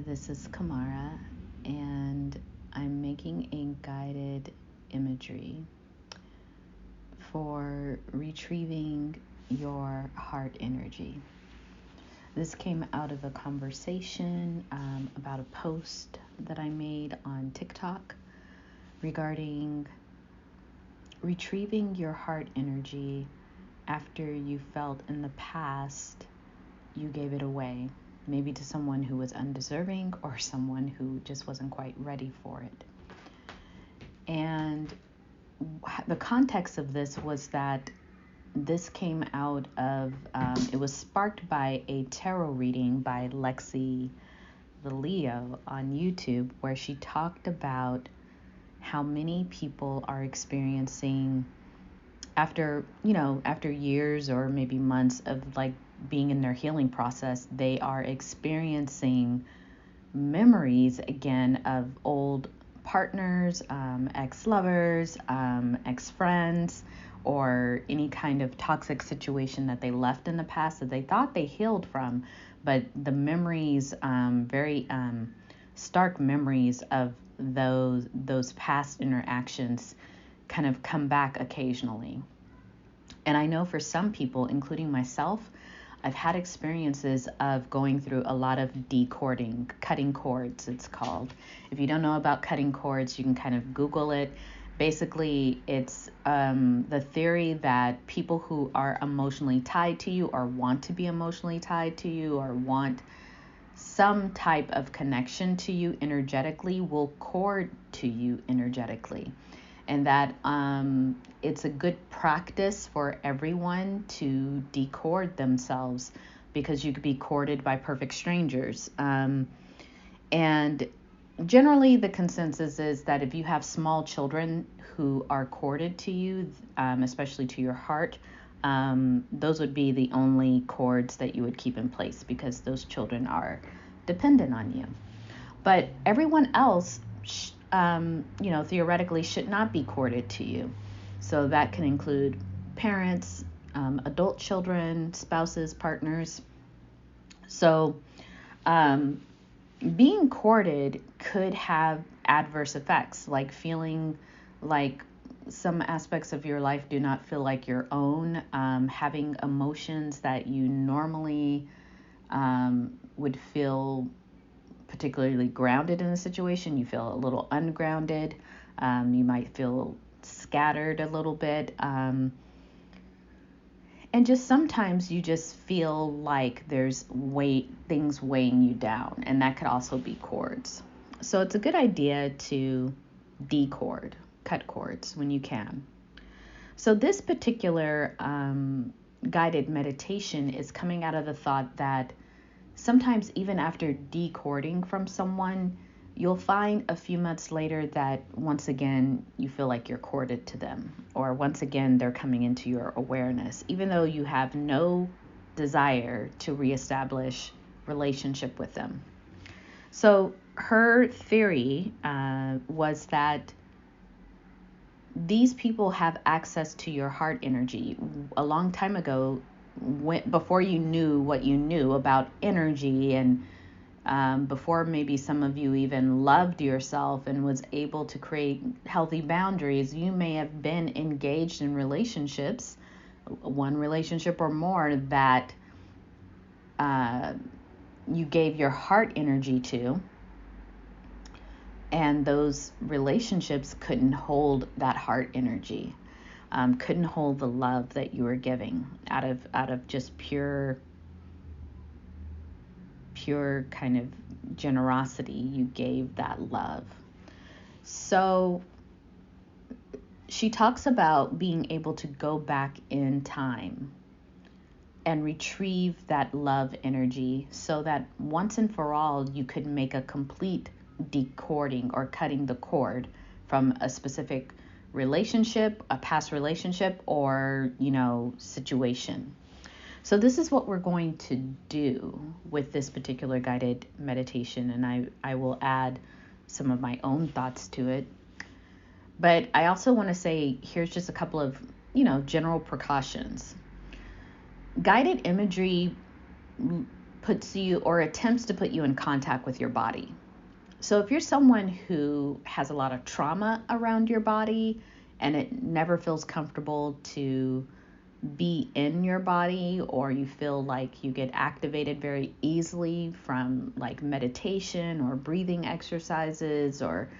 This is Kamara, and I'm making a guided imagery for retrieving your heart energy. This came out of a conversation about a post that I made on TikTok regarding retrieving your heart energy after you felt in the past you gave it away, maybe to someone who was undeserving or someone who just wasn't quite ready for it. And the context of this was that this came out of, it was sparked by a tarot reading by Lexi The Leo on YouTube, where she talked about how many people are experiencing after years or maybe months of being in their healing process, they are experiencing memories again of old partners, ex-lovers, ex-friends, or any kind of toxic situation that they left in the past that they thought they healed from, but the memories, very stark memories of those past interactions kind of come back occasionally. And I know for some people, including myself, I've had experiences of going through a lot of decording, cutting cords, it's called. If you don't know about cutting cords, you can kind of Google it. Basically, it's the theory that people who are emotionally tied to you or want to be emotionally tied to you or want some type of connection to you energetically will cord to you energetically. And that it's a good practice for everyone to decord themselves, because you could be courted by perfect strangers. And generally the consensus is that if you have small children who are corded to you, especially to your heart, those would be the only cords that you would keep in place, because those children are dependent on you. But everyone else theoretically should not be corded to you. So that can include parents, adult children, spouses, partners. So being courted could have adverse effects, like feeling like some aspects of your life do not feel like your own, having emotions that you normally would feel particularly grounded in a situation, you feel a little ungrounded. You might feel scattered a little bit. And just sometimes you just feel like there's things weighing you down, and that could also be cords. So it's a good idea to decord, cut cords when you can. So this particular guided meditation is coming out of the thought that sometimes even after decording from someone, you'll find a few months later that once again you feel like you're corded to them, or once again they're coming into your awareness, even though you have no desire to reestablish relationship with them. So her theory was that these people have access to your heart energy. A long time ago, before you knew what you knew about energy, and before maybe some of you even loved yourself and was able to create healthy boundaries, you may have been engaged in relationships, one relationship or more, that you gave your heart energy to, and those relationships couldn't hold that heart energy. Couldn't hold the love that you were giving out of just pure kind of generosity. You gave that love. So she talks about being able to go back in time and retrieve that love energy, so that once and for all you could make a complete decording or cutting the cord from a specific relationship, a past relationship, or situation. So this is what we're going to do with this particular guided meditation, and I will add some of my own thoughts to it. But I also want to say, here's just a couple of general precautions. Guided imagery puts you or attempts to put you in contact with your body. So if you're someone who has a lot of trauma around your body and it never feels comfortable to be in your body, or you feel like you get activated very easily from like meditation or breathing exercises, or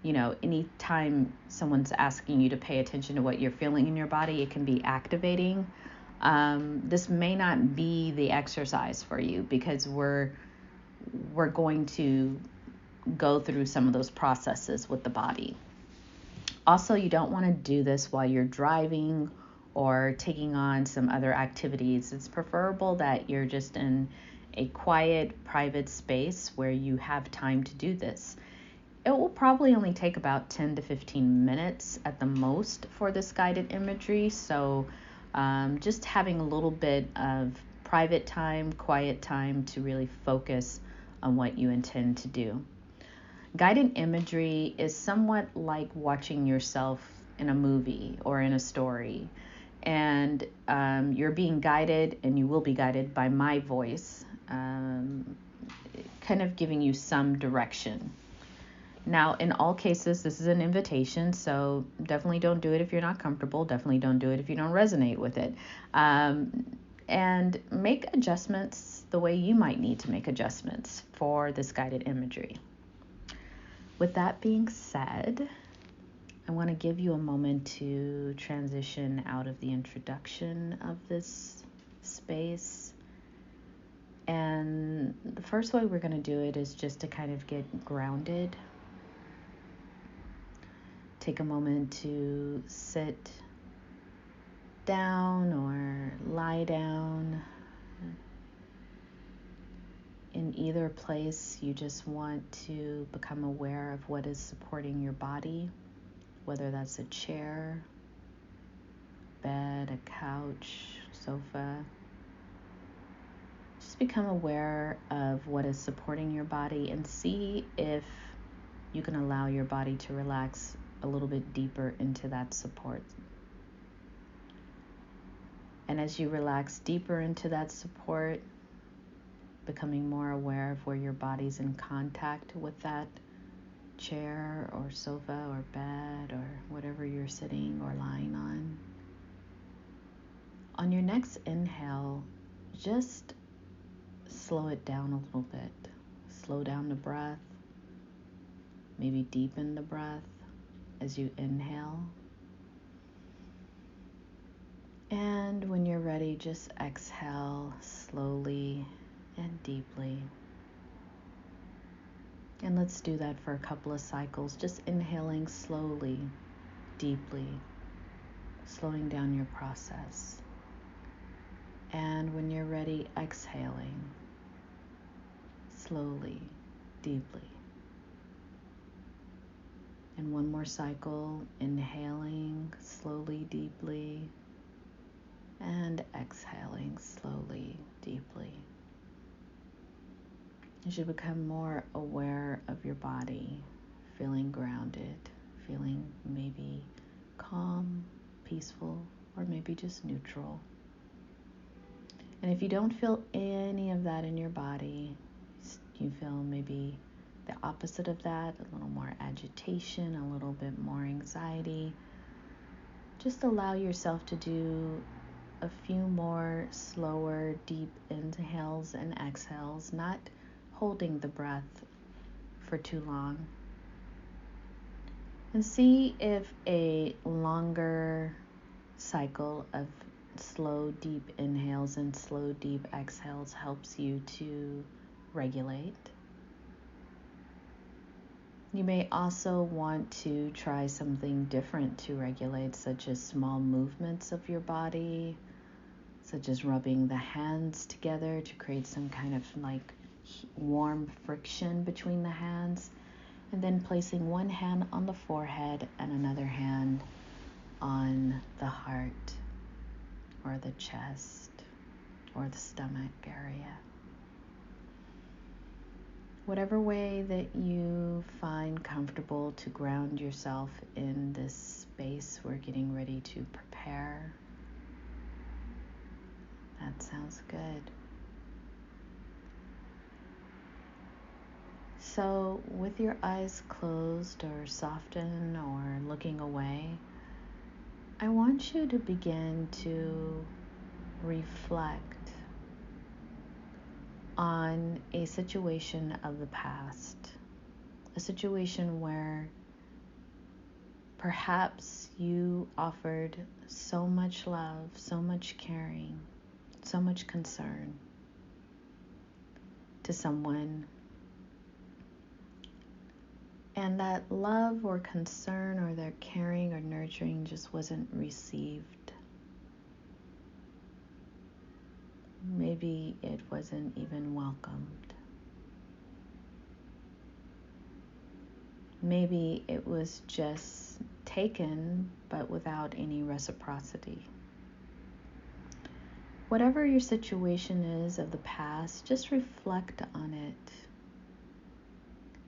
anytime someone's asking you to pay attention to what you're feeling in your body, it can be activating. This may not be the exercise for you, because we're going to go through some of those processes with the body. Also, you don't want to do this while you're driving or taking on some other activities. It's preferable that you're just in a quiet, private space where you have time to do this. It will probably only take about 10 to 15 minutes at the most for this guided imagery. So just having a little bit of private time, quiet time to really focus on what you intend to do. Guided imagery is somewhat like watching yourself in a movie or in a story. And you're being guided, and you will be guided by my voice, kind of giving you some direction. Now, in all cases, this is an invitation, so definitely don't do it if you're not comfortable. Definitely don't do it if you don't resonate with it. And make adjustments the way you might need to make adjustments for this guided imagery. With that being said, I want to give you a moment to transition out of the introduction of this space. And the first way we're going to do it is just to kind of get grounded. Take a moment to sit down or lie down. In either place, you just want to become aware of what is supporting your body, whether that's a chair, bed, a couch, sofa. Just become aware of what is supporting your body and see if you can allow your body to relax a little bit deeper into that support. And as you relax deeper into that support, becoming more aware of where your body's in contact with that chair or sofa or bed or whatever you're sitting or lying on. On your next inhale, just slow it down a little bit. Slow down the breath. Maybe deepen the breath as you inhale. And when you're ready, just exhale slowly and deeply. And let's do that for a couple of cycles, just inhaling slowly, deeply, slowing down your process. And when you're ready, exhaling slowly, deeply. And one more cycle, inhaling slowly, deeply, and exhaling slowly, deeply. As you become more aware of your body, feeling grounded, feeling maybe calm, peaceful, or maybe just neutral. And if you don't feel any of that in your body, you feel maybe the opposite of that, a little more agitation, a little bit more anxiety, just allow yourself to do a few more slower, deep inhales and exhales, not holding the breath for too long. And see if a longer cycle of slow, deep inhales and slow, deep exhales helps you to regulate. You may also want to try something different to regulate, such as small movements of your body, such as rubbing the hands together to create some kind of like warm friction between the hands, and then placing one hand on the forehead and another hand on the heart or the chest or the stomach area. Whatever way that you find comfortable to ground yourself in this space we're getting ready to prepare. That sounds good. So, with your eyes closed or softened or looking away, I want you to begin to reflect on a situation of the past, a situation where perhaps you offered so much love, so much caring, so much concern to someone, and that love or concern or their caring or nurturing just wasn't received. Maybe it wasn't even welcomed. Maybe it was just taken, but without any reciprocity. Whatever your situation is of the past, just reflect on it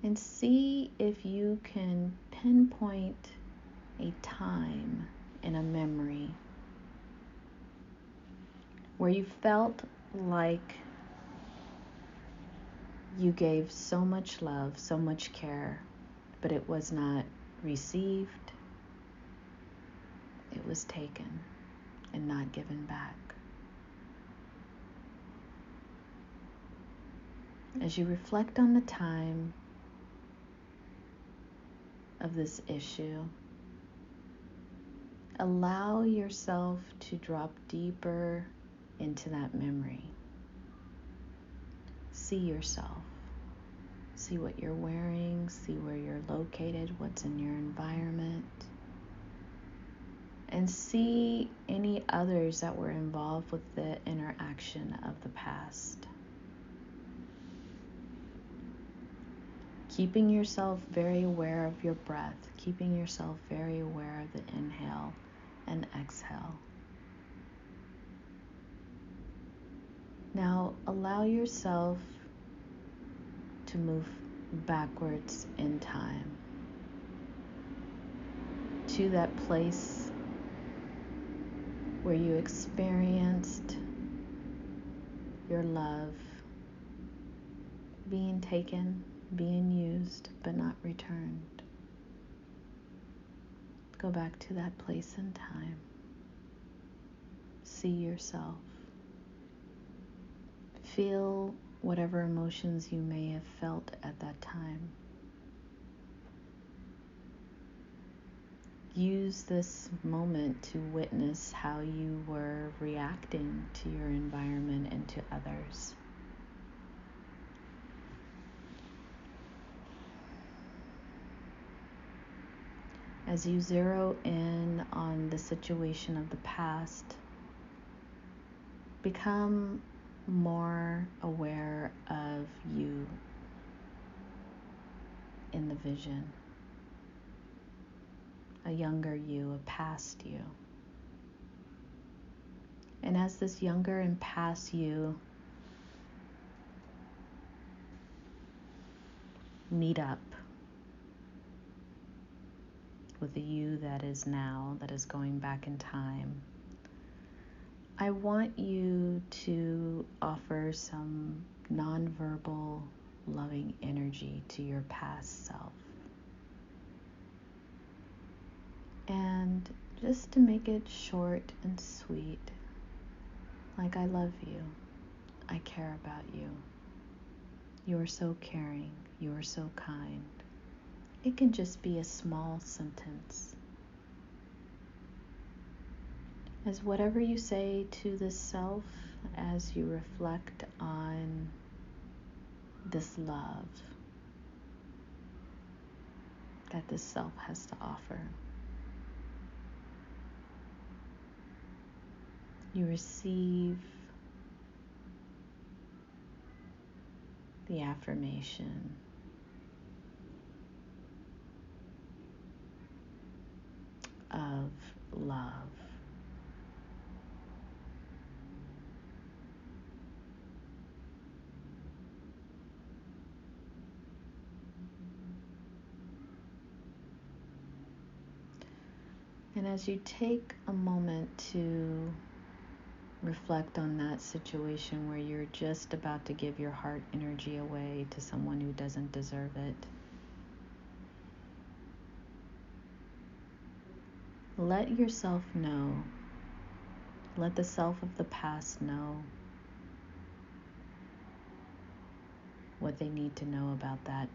and see if you can pinpoint a time in a memory where you felt like you gave so much love, so much care, but it was not received, it was taken and not given back. As you reflect on the time of this issue, allow yourself to drop deeper into that memory. See yourself. See what you're wearing, see where you're located, what's in your environment, and see any others that were involved with the interaction of the past. Keeping yourself very aware of your breath, keeping yourself very aware of the inhale and exhale. Now allow yourself to move backwards in time to that place where you experienced your love being taken, being used, but not returned. Go back to that place in time. See yourself. Feel whatever emotions you may have felt at that time. Use this moment to witness how you were reacting to your environment and to others. As you zero in on the situation of the past, become more aware of you in the vision. A younger you, a past you. And as this younger and past you meet up with the you that is now, that is going back in time, I want you to offer some nonverbal loving energy to your past self. And just to make it short and sweet, like, I love you, I care about you, you are so caring, you are so kind. It can just be a small sentence. As whatever you say to this self, as you reflect on this love that this self has to offer, you receive the affirmation of love. And as you take a moment to Reflect on that situation where you're just about to give your heart energy away to someone who doesn't deserve it. Let yourself know. Let the self of the past know what they need to know about that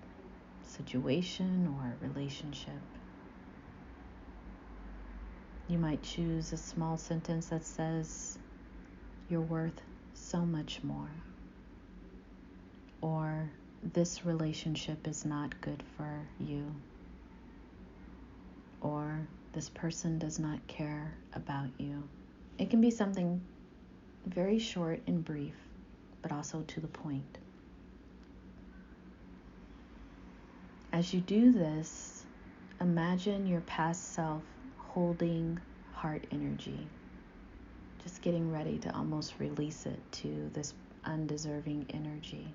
situation or relationship. You might choose a small sentence that says, "You're worth so much more," or "This relationship is not good for you," or "This person does not care about you." It can be something very short and brief, but also to the point. As you do this, imagine your past self holding heart energy, just getting ready to almost release it to this undeserving energy.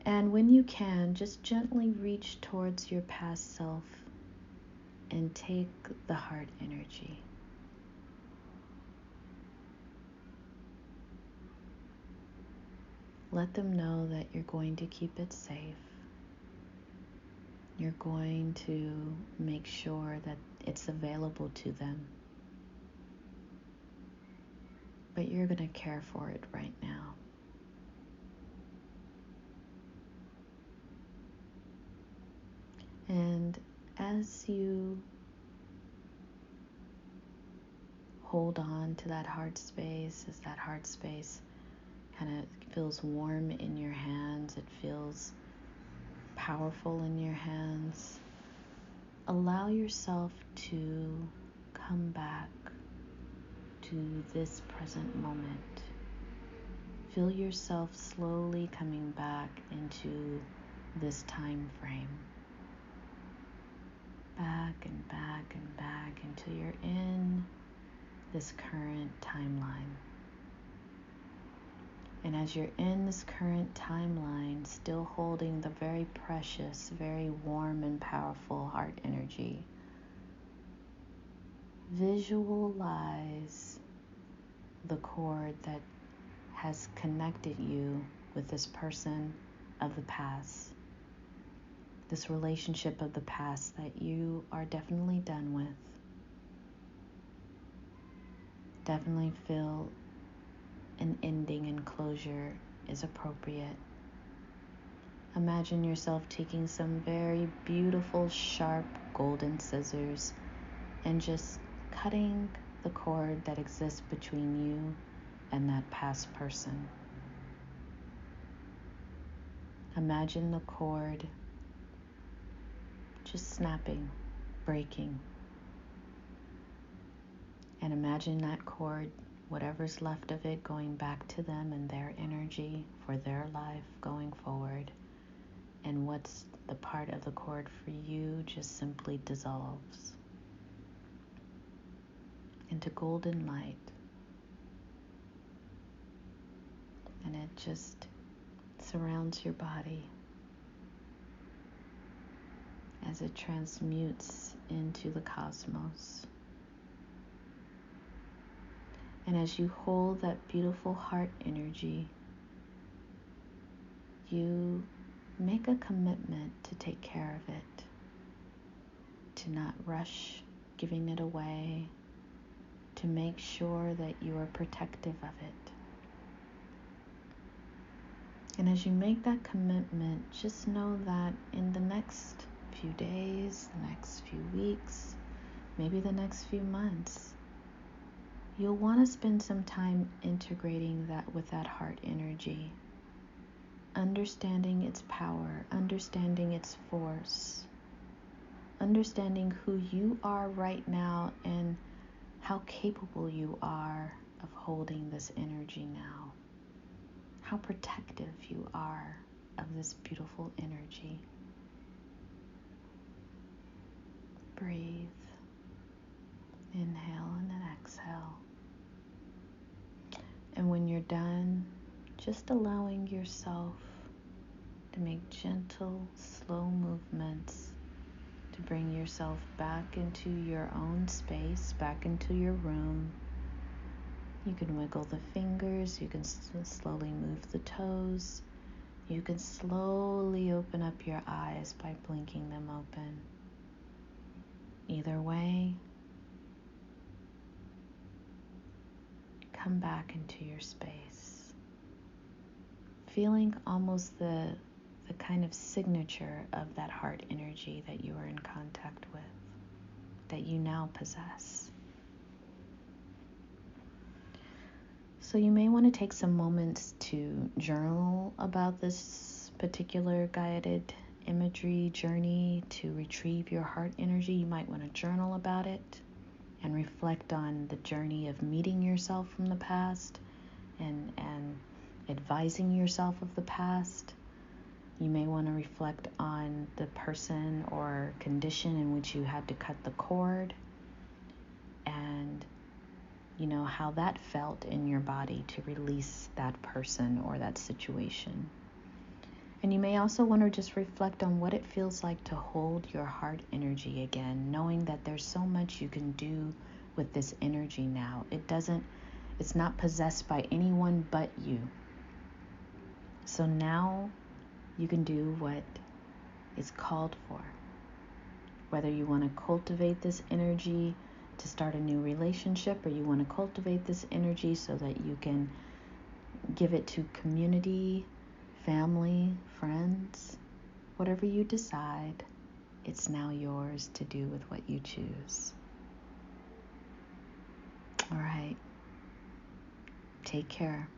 And when you can, just gently reach towards your past self and take the heart energy. Let them know that you're going to keep it safe. You're going to make sure that it's available to them. But you're going to care for it right now. And as you hold on to that heart space, as that heart space kind of feels warm in your hands, it feels powerful in your hands, allow yourself to come back to this present moment. Feel yourself slowly coming back into this time frame. Back and back and back until you're in this current timeline. And as you're in this current timeline, still holding the very precious, very warm and powerful heart energy, visualize the cord that has connected you with this person of the past, this relationship of the past that you are definitely done with. Definitely feel an ending and closure is appropriate. Imagine yourself taking some very beautiful, sharp, golden scissors and just cutting the cord that exists between you and that past person. Imagine the cord just snapping, breaking. And imagine that cord, whatever's left of it, going back to them and their energy for their life going forward. And what's the part of the cord for you just simply dissolves into golden light. And it just surrounds your body as it transmutes into the cosmos. And as you hold that beautiful heart energy, you make a commitment to take care of it, to not rush giving it away, to make sure that you are protective of it. And as you make that commitment, just know that in the next few days, the next few weeks, maybe the next few months, you'll want to spend some time integrating that with that heart energy, understanding its power, understanding its force, understanding who you are right now and how capable you are of holding this energy now, how protective you are of this beautiful energy. Breathe. Inhale and then exhale. And when you're done, just allowing yourself to make gentle, slow movements to bring yourself back into your own space, back into your room, You can wiggle the fingers, you can slowly move the toes. You can slowly open up your eyes by blinking them open. Either way, come back into your space, feeling almost the kind of signature of that heart energy that you are in contact with, that you now possess. So you may want to take some moments to journal about this particular guided imagery journey to retrieve your heart energy. You might want to journal about it and reflect on the journey of meeting yourself from the past and advising yourself of the past. You may want to reflect on the person or condition in which you had to cut the cord, and how that felt in your body to release that person or that situation. And you may also want to just reflect on what it feels like to hold your heart energy again, knowing that there's so much you can do with this energy now. It's not possessed by anyone but you. So now you can do what is called for. Whether you want to cultivate this energy to start a new relationship, or you want to cultivate this energy so that you can give it to community, family, friends, whatever you decide, it's now yours to do with what you choose. All right. Take care.